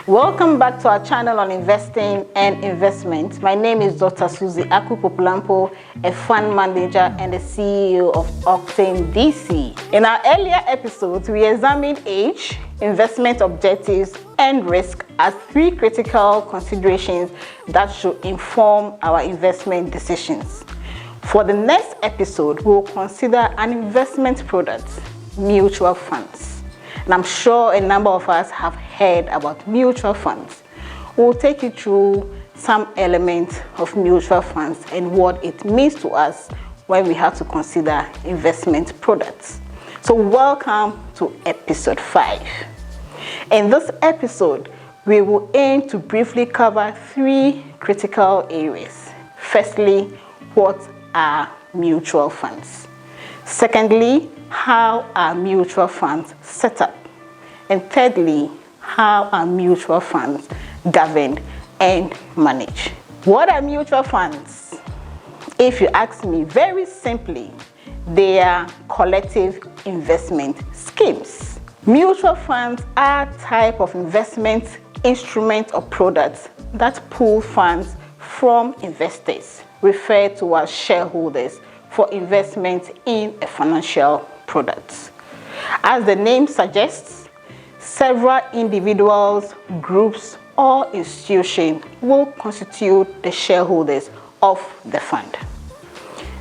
Welcome back to our channel on investing and investment. My name is Dr. Suzy Aku Puplampu, a fund manager and the CEO of OctaneDC. In our earlier episodes, we examined age, investment objectives, and risk as three critical considerations that should inform our investment decisions. For the next episode, we will consider an investment product, mutual funds. And I'm sure a number of us have heard about mutual funds. We'll take you through some elements of mutual funds and what it means to us when we have to consider investment products. So welcome to episode 5. In this episode, we will aim to briefly cover three critical areas. Firstly, what are mutual funds? Secondly, how are mutual funds set up? And thirdly, how are mutual funds governed and managed? What are mutual funds? If you ask me, very simply, they are collective investment schemes. Mutual funds are a type of investment instrument or products that pool funds from investors, referred to as shareholders, for investment in a financial product. As the name suggests, several individuals, groups, or institutions will constitute the shareholders of the fund.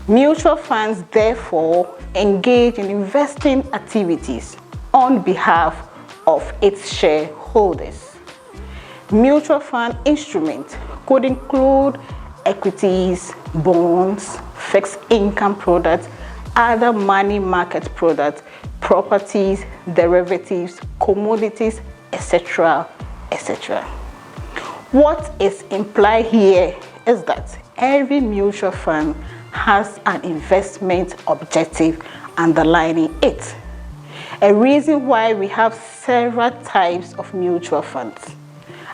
Mutual funds therefore engage in investing activities on behalf of its shareholders. Mutual fund instruments could include equities, bonds, fixed income products, other money market products, properties, derivatives, commodities, etc., etc. What is implied here is that every mutual fund has an investment objective underlining it. A reason why we have several types of mutual funds,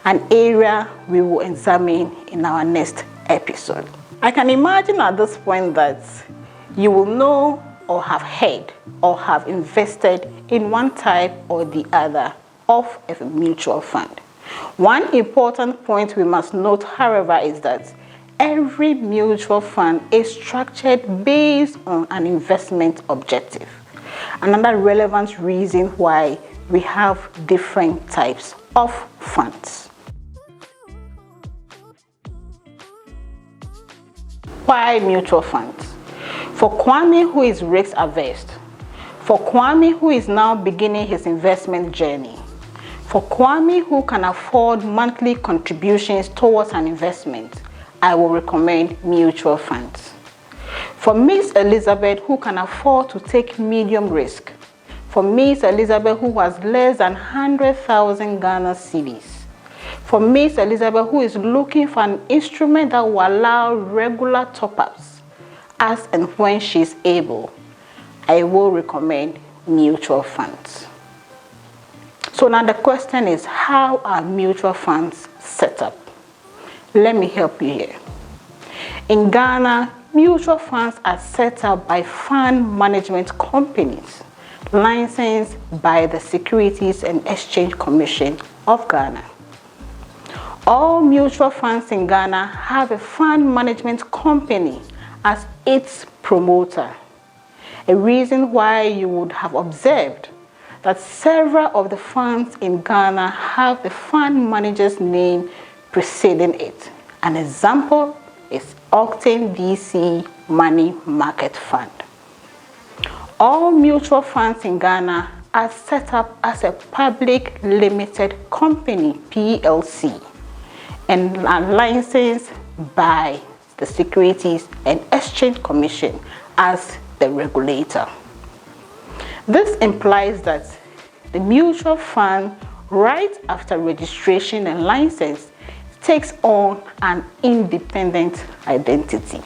an area we will examine in our next episode. I can imagine at this point that you will know or have heard or have invested in one type or the other of a mutual fund. One important point we must note, however, is that every mutual fund is structured based on an investment objective. Another relevant reason why we have different types of funds. Why mutual funds? For Kwame, who is risk averse, for Kwame, who is now beginning his investment journey, for Kwame, who can afford monthly contributions towards an investment, I will recommend mutual funds. For Miss Elizabeth, who can afford to take medium risk, for Miss Elizabeth, who has less than 100,000 Ghana cedis, for Miss Elizabeth, who is looking for an instrument that will allow regular top-ups as and when she is able, I will recommend mutual funds. So now the question is, how are mutual funds set up? Let me help you here. In Ghana, mutual funds are set up by fund management companies licensed by the Securities and Exchange Commission of Ghana. All mutual funds in Ghana have a fund management company as its promoter. A reason why you would have observed that several of the funds in Ghana have the fund manager's name preceding it. An example is OctaneDC Money Market Fund. All mutual funds in Ghana are set up as a public limited company, PLC, and are licensed by the Securities and Exchange Commission as the regulator. This implies that the mutual fund, right after registration and license, takes on an independent identity.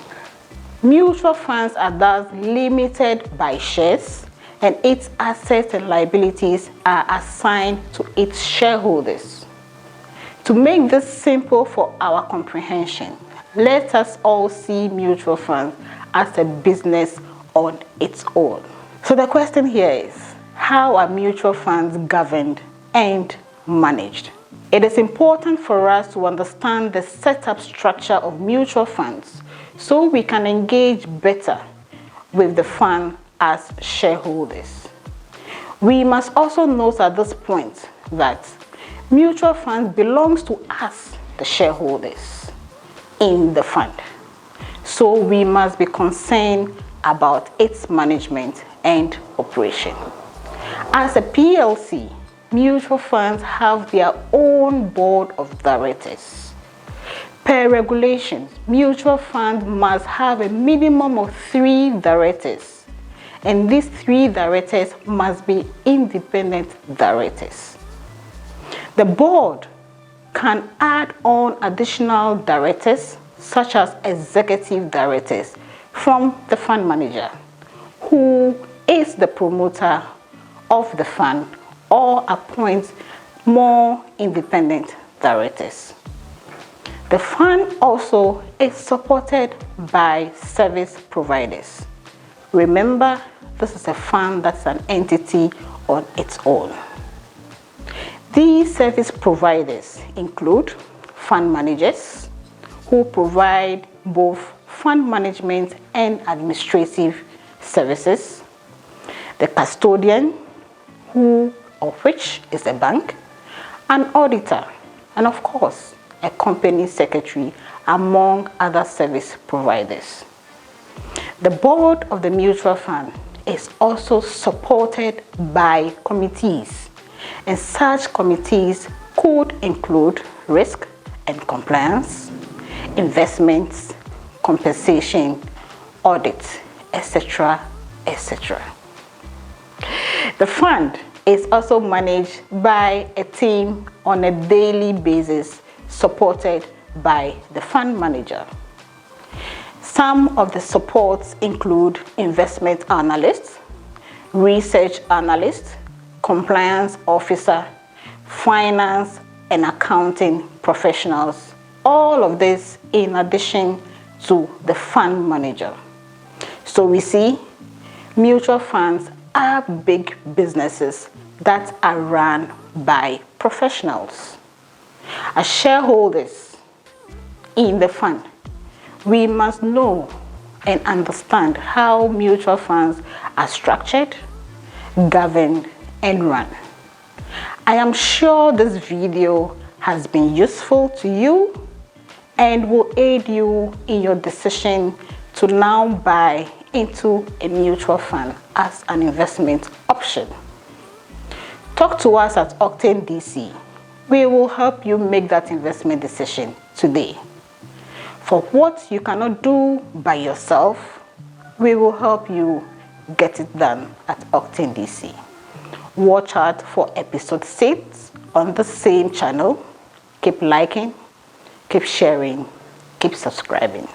Mutual funds are thus limited by shares, and its assets and liabilities are assigned to its shareholders. To make this simple for our comprehension, let us all see mutual funds as a business on its own. So the question here is, how are mutual funds governed and managed. It is important for us to understand the setup structure of mutual funds so we can engage better with the fund as shareholders. We must also note at this point that mutual funds belongs to us, the shareholders, in the fund. So we must be concerned about its management and operation. As a PLC, mutual funds have their own board of directors. Per regulations, mutual funds must have a minimum of 3 directors, and these 3 directors must be independent directors. The board can add on additional directors, such as executive directors, from the fund manager, who is the promoter of the fund, or appoint more independent directors. The fund also is supported by service providers. Remember, this is a fund that's an entity on its own. These service providers include fund managers, who provide both fund management and administrative services, the custodian, of which is a bank, an auditor, and of course, a company secretary, among other service providers. The board of the mutual fund is also supported by committees, and such committees could include risk and compliance, investments, compensation, audit, etc., etc. The fund is also managed by a team on a daily basis, supported by the fund manager. Some of the supports include investment analysts, research analysts, compliance officer, finance and accounting professionals, all of this in addition to the fund manager. So we see mutual funds are big businesses that are run by professionals. As shareholders in the fund, we must know and understand how mutual funds are structured, governed, and run. I am sure this video has been useful to you and will aid you in your decision to now buy into a mutual fund as an investment option. Talk to us at OctaneDC. We will help you make that investment decision today. For what you cannot do by yourself, we will help you get it done at OctaneDC. Watch out for episode 6 on the same channel. Keep liking, keep sharing, keep subscribing.